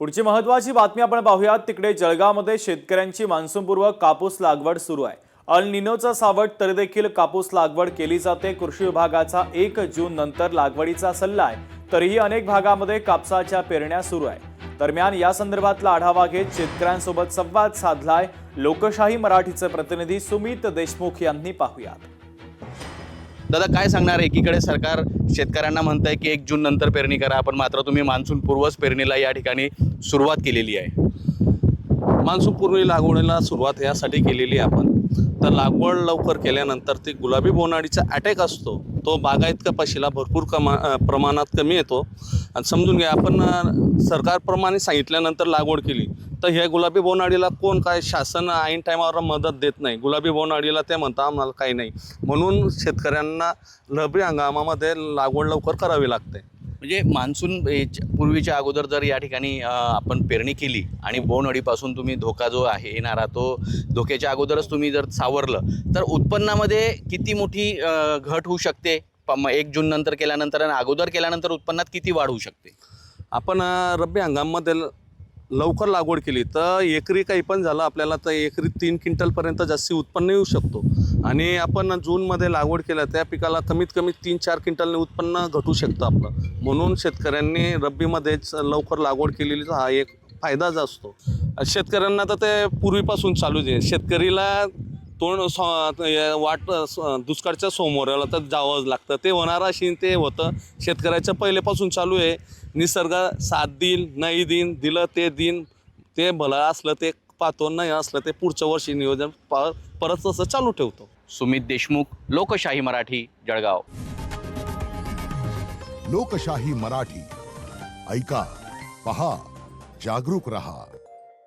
पुढची महत्त्वाची बातमी आपण पाहूयात। तिकडे जळगावमध्ये शेतकऱ्यांची मान्सूनपूर्व कापूस लागवड सुरू आहे। अल निनोचा सावट तरी देखील कापूस लागवड केली जाते। कृषी विभागाचा 1 जून नंतर लागवडीचा सल्ला आहे, तरीही अनेक भागामध्ये कापसाच्या पेरण्या सुरू आहे। दरम्यान या संदर्भातला आढावा घेत शेतकऱ्यांसोबत संवाद साधलाय लोकशाही मराठीचे प्रतिनिधी सुमित देशमुख यांनी। पाहूयात। दादा, काय सांगणार? एकीकडे सरकार शेतकऱ्यांना म्हणतंय की 1 जून नंतर पेरणी करा, पण मात्र तुम्ही मान्सून पूर्वच पेरणीला या ठिकाणी सुरुवात केलेली आहे। मान्सून पूर्वी लागवडीला सुरुवात यासाठी केलेली आहे आपण। तर लागवड लवकर केल्यानंतर ती गुलाबी बोंडअळीचा अटॅक असतो, तो बागायत कपाशीला भरपूर प्रमाणात कमी येतो। आणि समजून घ्या, आपण सरकारप्रमाणे सांगितल्यानंतर लागवड केली तर ह्या गुलाबी बोंडअळीला कोण काय शासन ऐन टायमावर मदत देत नाही। गुलाबी बोंडअळीला ते म्हणतात आम्हाला काही नाही, म्हणून शेतकऱ्यांना रब्बी हंगामामध्ये लागवड लवकर करावी लागते। म्हणजे मान्सून पूर्वीच्या अगोदर जर या ठिकाणी आपण पेरणी केली आणि बोंडअळीपासून तुम्ही धोका जो आहे येणारा, तो धोक्याच्या अगोदरच तुम्ही जर सावरलं तर उत्पन्नामध्ये किती मोठी घट होऊ शकते? 1 जून नंतर केल्यानंतर आणि अगोदर केल्यानंतर उत्पन्नात किती वाढ होऊ शकते? आपण रब्बी हंगामामध्ये लवकर लागवड केली तर एकरी काही पण झालं आपल्याला तर एकरी 3 क्विंटलपर्यंत जास्ती उत्पन्न येऊ शकतो। आणि आपण जूनमध्ये लागवड केल्या त्या पिकाला कमीत कमी 3-4 क्विंटलने उत्पन्न घटू शकतं आपलं। म्हणून शेतकऱ्यांनी रब्बीमध्येच लवकर लागवड केलेली हा एक फायदाच असतो। शेतकऱ्यांना तर ते पूर्वीपासून चालूच आहे। शेतकरीला तोंड वाट दुष्काळच्या सोमोऱ्याला तर जावंच लागतं, ते होणार अशी ते होतं। शेतकऱ्याचं पहिलेपासून चालू आहे, निसर्ग साथ देईल नाही देईन, दिलं ते दिन, ते भलं असलं ते पाहतो, नाही असलं ते पुढच्या वर्षी नियोजन परत तसं चालू ठेवतो। सुमित देशमुख, लोकशाही मराठी, जळगाव। लोकशाही मराठी, ऐका, पहा, जागरूक रहा।